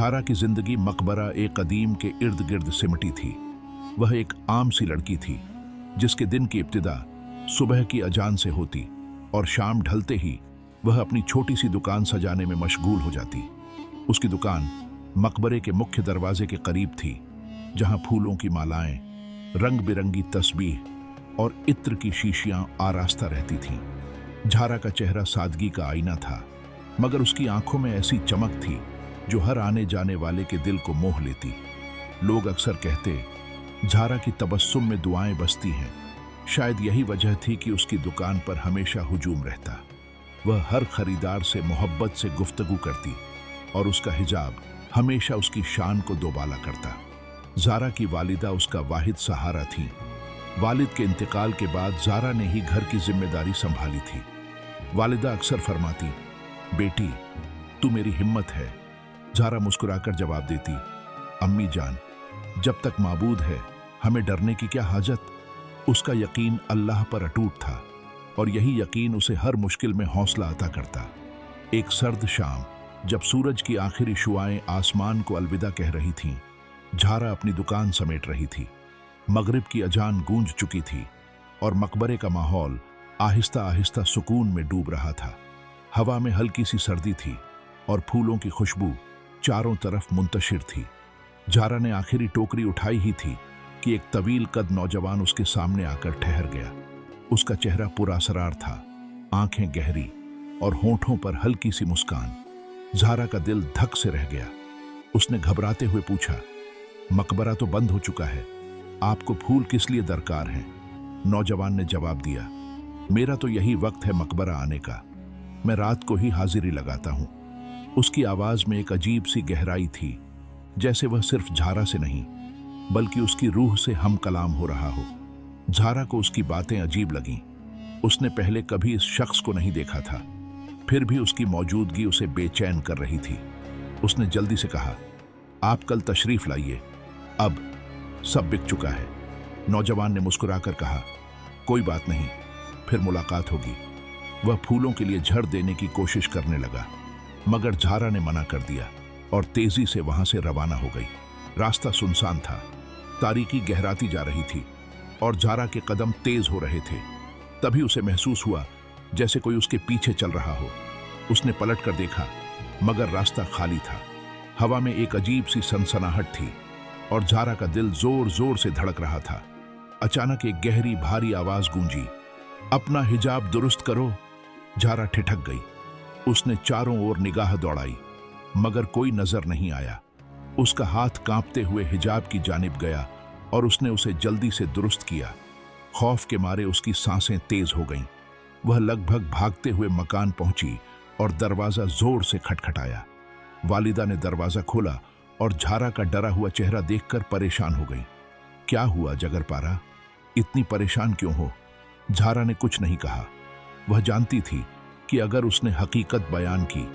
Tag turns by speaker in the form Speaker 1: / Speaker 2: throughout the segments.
Speaker 1: झारा की जिंदगी मकबरा एक कदीम के इर्द गिर्द सिमटी थी। वह एक आम सी लड़की थी जिसके दिन की इब्तिदा सुबह की अजान से होती और शाम ढलते ही वह अपनी छोटी सी दुकान सजाने में मशगूल हो जाती। उसकी दुकान मकबरे के मुख्य दरवाजे के करीब थी, जहां फूलों की मालाएं, रंग बिरंगी तस्बीह और इत्र की शीशियां आरास्ता रहती थीं। झारा का चेहरा सादगी का आईना था, मगर उसकी आंखों में ऐसी चमक थी जो हर आने जाने वाले के दिल को मोह लेती। लोग अक्सर कहते, झारा की तबस्सुम में दुआएं बसती हैं। शायद यही वजह थी कि उसकी दुकान पर हमेशा हुजूम रहता। वह हर खरीदार से मोहब्बत से गुफ्तगू करती और उसका हिजाब हमेशा उसकी शान को दोबाला करता। ज़ारा की वालिदा उसका वाहिद सहारा थी। वालिद के इंतकाल के बाद ज़ारा ने ही घर की जिम्मेदारी संभाली थी। वालिदा अक्सर फरमाती, बेटी तू मेरी हिम्मत है। ज़ारा मुस्कुराकर जवाब देती, अम्मी जान, जब तक माबूद है हमें डरने की क्या हाजत। उसका यकीन अल्लाह पर अटूट था और यही यकीन उसे हर मुश्किल में हौसला अता करता। एक सर्द शाम जब सूरज की आखिरी शुआएं आसमान को अलविदा कह रही थीं, झारा अपनी दुकान समेट रही थी। मगरिब की अजान गूंज चुकी थी और मकबरे का माहौल आहिस्ता आहिस्ता सुकून में डूब रहा था। हवा में हल्की सी सर्दी थी और फूलों की खुशबू चारों तरफ मुंतशिर थी। झारा ने आखिरी टोकरी उठाई ही थी कि एक तवील कद नौजवान उसके सामने आकर ठहर गया। उसका चेहरा पुरअसरार था, आंखें गहरी और होंठों पर हल्की सी मुस्कान। झारा का दिल धक से रह गया। उसने घबराते हुए पूछा, मकबरा तो बंद हो चुका है, आपको फूल किस लिए दरकार हैं? नौजवान ने जवाब दिया, मेरा तो यही वक्त है मकबरा आने का। मैं रात को ही हाजिरी लगाता हूं। उसकी आवाज में एक अजीब सी गहराई थी, जैसे वह सिर्फ झारा से नहीं बल्कि उसकी रूह से हम कलाम हो रहा हो। झारा को उसकी बातें अजीब लगीं। उसने पहले कभी इस शख्स को नहीं देखा था, फिर भी उसकी मौजूदगी उसे बेचैन कर रही थी। उसने जल्दी से कहा, आप कल तशरीफ लाइए, अब सब बिक चुका है। नौजवान ने मुस्कुराकर कहा, कोई बात नहीं, फिर मुलाकात होगी। वह फूलों के लिए झड़ देने की कोशिश करने लगा, मगर झारा ने मना कर दिया और तेजी से वहां से रवाना हो गई। रास्ता सुनसान था, तारीकी गहराती जा रही थी और झारा के कदम तेज हो रहे थे। तभी उसे महसूस हुआ जैसे कोई उसके पीछे चल रहा हो। उसने पलट कर देखा, मगर रास्ता खाली था। हवा में एक अजीब सी सनसनाहट थी और झारा का दिल जोर जोर से धड़क रहा था। अचानक एक गहरी भारी आवाज गूंजी, अपना हिजाब दुरुस्त करो। झारा ठिठक गई। उसने चारों ओर निगाह दौड़ाई, मगर कोई नजर नहीं आया। उसका हाथ कांपते हुए हिजाब की जानिब गया और उसने उसे जल्दी से दुरुस्त किया। खौफ के मारे उसकी सांसें तेज हो गईं। वह लगभग भागते हुए मकान पहुंची और दरवाजा जोर से खटखटाया। वालिदा ने दरवाजा खोला और झारा का डरा हुआ चेहरा देखकर परेशान हो गई। क्या हुआ जगरपारा, इतनी परेशान क्यों हो? झारा ने कुछ नहीं कहा। वह जानती थी कि अगर उसने हकीकत बयान की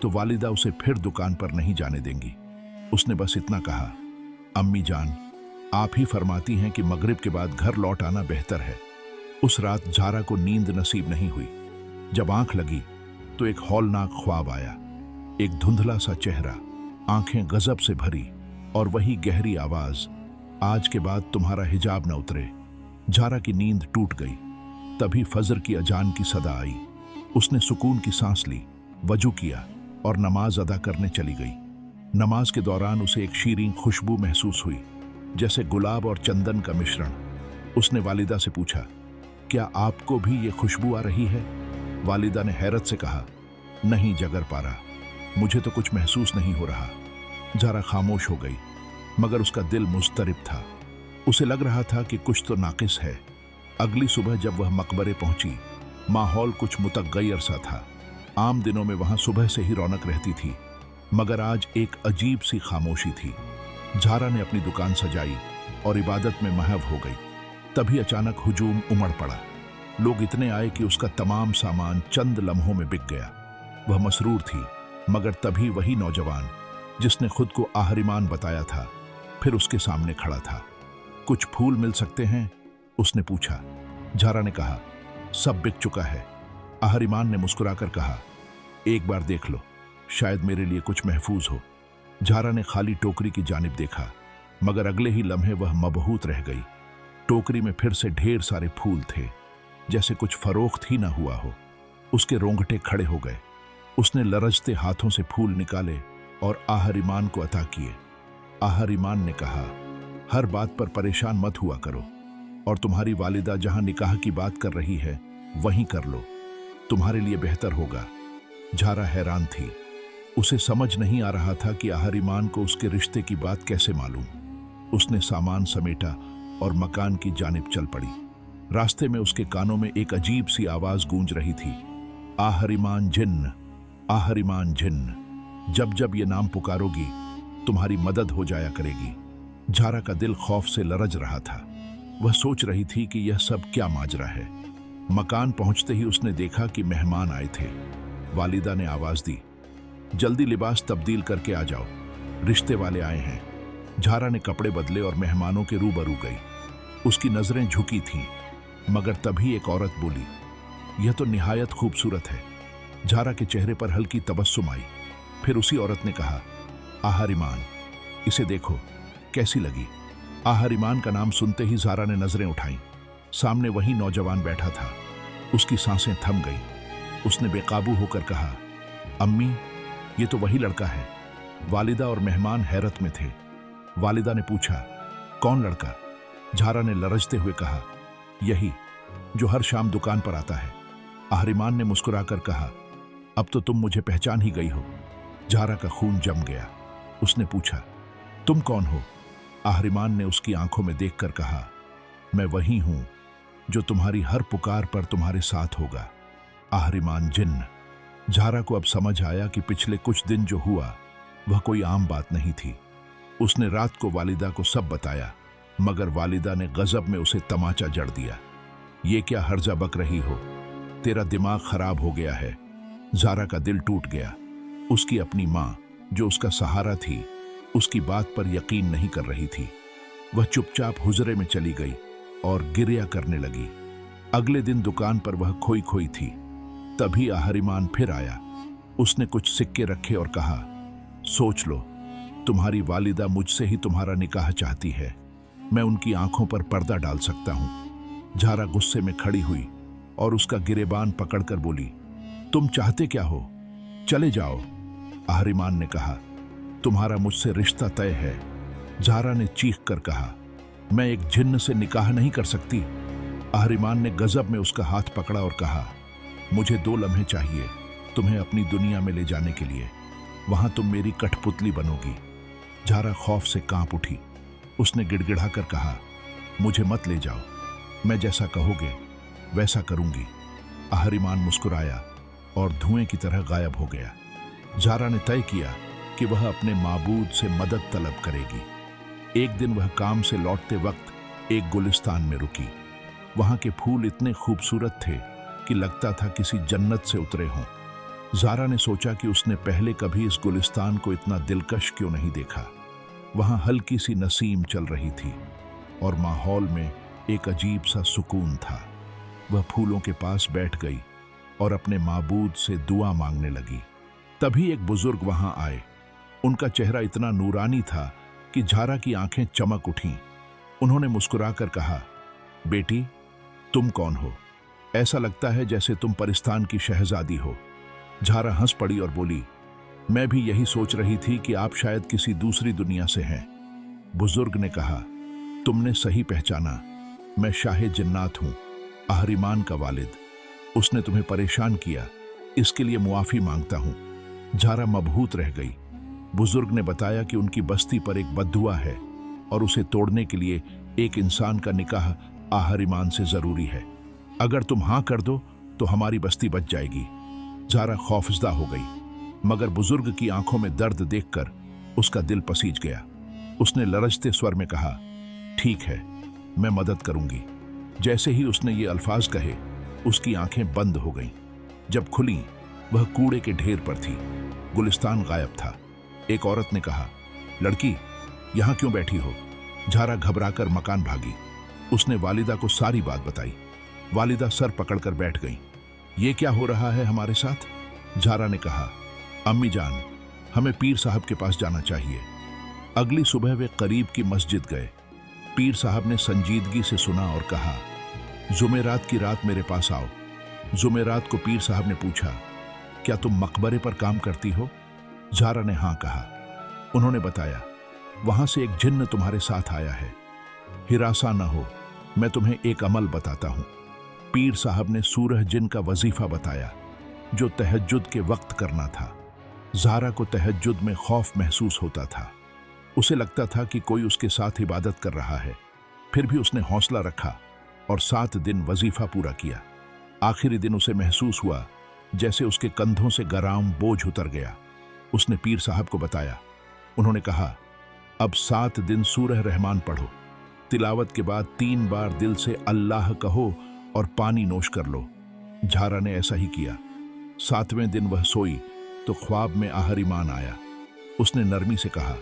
Speaker 1: तो वालिदा उसे फिर दुकान पर नहीं जाने देंगी। उसने बस इतना कहा, अम्मी जान, आप ही फरमाती हैं कि मगरिब के बाद घर लौट आना बेहतर है। उस रात झारा को नींद नसीब नहीं हुई। जब आंख लगी तो एक हौलनाक ख्वाब आया। एक धुंधला सा चेहरा, आंखें गजब से भरी और वही गहरी आवाज, आज के बाद तुम्हारा हिजाब न उतरे। झारा की नींद टूट गई। तभी फजर की अजान की सदा आई। उसने सुकून की सांस ली, वजू किया और नमाज अदा करने चली गई। नमाज के दौरान उसे एक शीरीं खुशबू महसूस हुई, जैसे गुलाब और चंदन का मिश्रण। उसने वालिदा से पूछा, क्या आपको भी ये खुशबू आ रही है? वालिदा ने हैरत से कहा, नहीं जगरपारा, मुझे तो कुछ महसूस नहीं हो रहा। झारा खामोश हो गई, मगर उसका दिल मुस्तरिब था। उसे लग रहा था कि कुछ तो नाकिस है। अगली सुबह जब वह मकबरे पहुंची, माहौल कुछ मुतगय्यर सा था। आम दिनों में वहां सुबह से ही रौनक रहती थी, मगर आज एक अजीब सी खामोशी थी। झारा ने अपनी दुकान सजाई और इबादत में महव हो गई। तभी अचानक हुजूम उमड़ पड़ा। लोग इतने आए कि उसका तमाम सामान चंद लम्हों में बिक गया। वह मसरूर थी, मगर तभी वही नौजवान जिसने खुद को आहरिमान बताया था, फिर उसके सामने खड़ा था। कुछ फूल मिल सकते हैं? उसने पूछा। झारा ने कहा, सब बिक चुका है। आहरिमान ने मुस्कुराकर कहा, एक बार देख लो, शायद मेरे लिए कुछ महफूज हो। झारा ने खाली टोकरी की जानिब देखा, मगर अगले ही लम्हे वह मबहूत रह गई। टोकरी में फिर से ढेर सारे फूल थे, जैसे कुछ फरोख्त ही ना हुआ हो। उसके रोंगटे खड़े हो गए। उसने लरजते हाथों से फूल निकाले और आहरिमान को अता किए। आहरिमान ने कहा, हर बात पर परेशान मत हुआ करो, और तुम्हारी वालिदा जहां निकाह की बात कर रही है वहीं कर लो, तुम्हारे लिए बेहतर होगा। झारा हैरान थी। उसे समझ नहीं आ रहा था कि आहरिमान को उसके रिश्ते की बात कैसे मालूम। उसने सामान समेटा और मकान की जानिब चल पड़ी। रास्ते में उसके कानों में एक अजीब सी आवाज गूंज रही थी, आहरिमान जिन्न, आहरिमान जिन्न, जब जब ये नाम पुकारोगी तुम्हारी मदद हो जाया करेगी। झारा का दिल खौफ से लरज रहा था। वह सोच रही थी कि यह सब क्या माजरा है। मकान पहुंचते ही उसने देखा कि मेहमान आए थे। वालिदा ने आवाज दी, जल्दी लिबास तब्दील करके आ जाओ, रिश्ते वाले आए हैं। झारा ने कपड़े बदले और मेहमानों के रूबरू गई। उसकी नजरें झुकी थीं, मगर तभी एक औरत बोली, यह तो निहायत खूबसूरत है। झारा के चेहरे पर हल्की तबस्सुम आई। फिर उसी औरत ने कहा, आहरिमान, इसे देखो कैसी लगी। आहरिमान का नाम सुनते ही झारा ने नजरें उठाईं। सामने वही नौजवान बैठा था। उसकी सांसें थम गई। उसने बेकाबू होकर कहा, अम्मी, ये तो वही लड़का है। वालिदा और मेहमान हैरत में थे। वालिदा ने पूछा, कौन लड़का? झारा ने लरजते हुए कहा, यही जो हर शाम दुकान पर आता है। आहरिमान ने मुस्कुराकर कहा, अब तो तुम मुझे पहचान ही गई हो। झारा का खून जम गया। उसने पूछा, तुम कौन हो? आहरिमान ने उसकी आंखों में देखकर कहा, मैं वही हूं जो तुम्हारी हर पुकार पर तुम्हारे साथ होगा, आहरिमान जिन्न। झारा को अब समझ आया कि पिछले कुछ दिन जो हुआ वह कोई आम बात नहीं थी। उसने रात को वालिदा को सब बताया, मगर वालिदा ने गजब में उसे तमाचा जड़ दिया। ये क्या हर्जा बक रही हो? तेरा दिमाग खराब हो गया है। झारा का दिल टूट गया। उसकी अपनी माँ, जो उसका सहारा थी, उसकी बात पर यकीन नहीं कर रही थी। वह चुपचाप हुजरे में चली गई और गिरिया करने लगी। अगले दिन दुकान पर वह खोई खोई थी। तभी आहरिमान फिर आया। उसने कुछ सिक्के रखे और कहा, सोच लो, तुम्हारी वालिदा मुझसे ही तुम्हारा निकाह चाहती है। मैं उनकी आंखों पर पर्दा डाल सकता हूं। झारा गुस्से में खड़ी हुई और उसका गिरेबान पकड़कर बोली, तुम चाहते क्या हो? चले जाओ। आहरिमान ने कहा, तुम्हारा मुझसे रिश्ता तय है। झारा ने चीख कर कहा, मैं एक जिन्न से निकाह नहीं कर सकती। आहरिमान ने गजब में उसका हाथ पकड़ा और कहा, मुझे 2 लम्हे चाहिए तुम्हें अपनी दुनिया में ले जाने के लिए। वहां तुम मेरी कठपुतली बनोगी। झारा खौफ से कांप उठी। उसने गिड़गिड़ाकर कहा, मुझे मत ले जाओ, मैं जैसा कहोगे वैसा करूंगी। आहरिमान मुस्कुराया और धुएं की तरह गायब हो गया। झारा ने तय किया कि वह अपने माबूद से मदद तलब करेगी। एक दिन वह काम से लौटते वक्त एक गुलिस्तान में रुकी। वहां के फूल इतने खूबसूरत थे कि लगता था किसी जन्नत से उतरे हों। झारा ने सोचा कि उसने पहले कभी इस गुलिस्तान को इतना दिलकश क्यों नहीं देखा। वहां हल्की सी नसीम चल रही थी और माहौल में एक अजीब सा सुकून था। वह फूलों के पास बैठ गई और अपने माबूद से दुआ मांगने लगी। तभी एक बुजुर्ग वहां आए। उनका चेहरा इतना नूरानी था कि झारा की आंखें चमक उठीं। उन्होंने मुस्कुराकर कहा, बेटी, तुम कौन हो? ऐसा लगता है जैसे तुम परिस्तान की शहजादी हो। झारा हंस पड़ी और बोली, मैं भी यही सोच रही थी कि आप शायद किसी दूसरी दुनिया से हैं। बुजुर्ग ने कहा, तुमने सही पहचाना, मैं शाहे जिन्नात हूं, आहरिमान का वालिद। उसने तुम्हें परेशान किया, इसके लिए मुआफी मांगता हूं। झारा मबहूत रह गई। बुजुर्ग ने बताया कि उनकी बस्ती पर एक बद्दुआ है और उसे तोड़ने के लिए एक इंसान का निकाह आहरिमान से जरूरी है। अगर तुम हां कर दो तो हमारी बस्ती बच जाएगी। झारा खौफजदा हो गई, मगर बुजुर्ग की आंखों में दर्द देखकर उसका दिल पसीज गया। उसने लरजते स्वर में कहा, ठीक है, मैं मदद करूंगी। जैसे ही उसने ये अल्फाज कहे, उसकी आंखें बंद हो गईं। जब खुली, वह कूड़े के ढेर पर थी। गुलिस्तान गायब था। एक औरत ने कहा, लड़की, यहां क्यों बैठी हो? झारा घबराकर मकान भागी। उसने वालिदा को सारी बात बताई। वालिदा सर पकड़कर बैठ गईं। ये क्या हो रहा है हमारे साथ? झारा ने कहा, अम्मी जान, हमें पीर साहब के पास जाना चाहिए। अगली सुबह वे करीब की मस्जिद गए। पीर साहब ने संजीदगी से सुना और कहा, जुमेरात की रात मेरे पास आओ। जुमेरात को पीर साहब ने पूछा, क्या तुम मकबरे पर काम करती हो? ज़ारा ने हाँ कहा। उन्होंने बताया, वहां से एक जिन्न तुम्हारे साथ आया है। हिरासा न हो, मैं तुम्हें एक अमल बताता हूं। पीर साहब ने सूरह जिन का वजीफा बताया, जो तहज्जुद के वक्त करना था। ज़ारा को तहज्जुद में खौफ महसूस होता था। उसे लगता था कि कोई उसके साथ इबादत कर रहा है। फिर भी उसने हौसला रखा और 7 दिन वजीफा पूरा किया। आखिरी दिन उसे महसूस हुआ जैसे उसके कंधों से गराम बोझ उतर गया। उसने पीर साहब को बताया। उन्होंने कहा, अब 7 दिन सूरह रहमान पढ़ो। तिलावत के बाद 3 बार दिल से अल्लाह कहो और पानी नोश कर लो। ज़ारा ने ऐसा ही किया। 7वें दिन वह सोई तो ख्वाब में आहरिमान आया। उसने नरमी से कहा,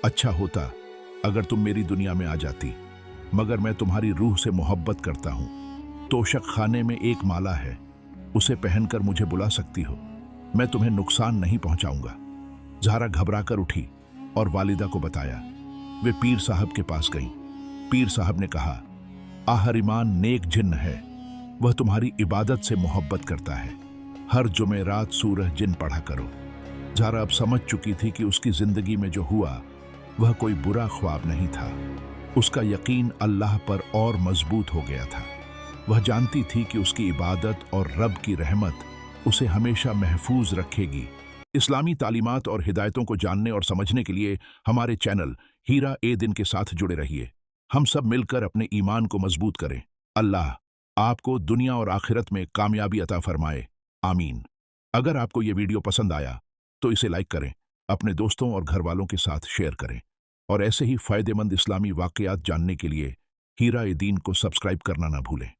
Speaker 1: अच्छा होता अगर तुम मेरी दुनिया में आ जाती, मगर मैं तुम्हारी रूह से मोहब्बत करता हूं। तोशक खाने में एक माला है, उसे पहनकर मुझे बुला सकती हो। मैं तुम्हें नुकसान नहीं पहुंचाऊंगा। ज़ारा घबराकर उठी और वालिदा को बताया। वे पीर साहब के पास गईं। पीर साहब ने कहा, आहरिमान नेक जिन्न है, वह तुम्हारी इबादत से मोहब्बत करता है। हर जुमेरात सूरह जिन पढ़ा करो। ज़ारा अब समझ चुकी थी कि उसकी जिंदगी में जो हुआ वह कोई बुरा ख्वाब नहीं था। उसका यकीन अल्लाह पर और मजबूत हो गया था। वह जानती थी कि उसकी इबादत और रब की रहमत उसे हमेशा महफूज रखेगी। इस्लामी तालीमात और हिदायतों को जानने और समझने के लिए हमारे चैनल हीरा ए दिन के साथ जुड़े रहिए। हम सब मिलकर अपने ईमान को मजबूत करें। अल्लाह आपको दुनिया और आखिरत में कामयाबी अता फरमाए। आमीन। अगर आपको ये वीडियो पसंद आया तो इसे लाइक करें, अपने दोस्तों और घर वालों के साथ शेयर करें और ऐसे ही फायदेमंद इस्लामी वाकयात जानने के लिए हीरा ए दीन को सब्सक्राइब करना ना भूलें।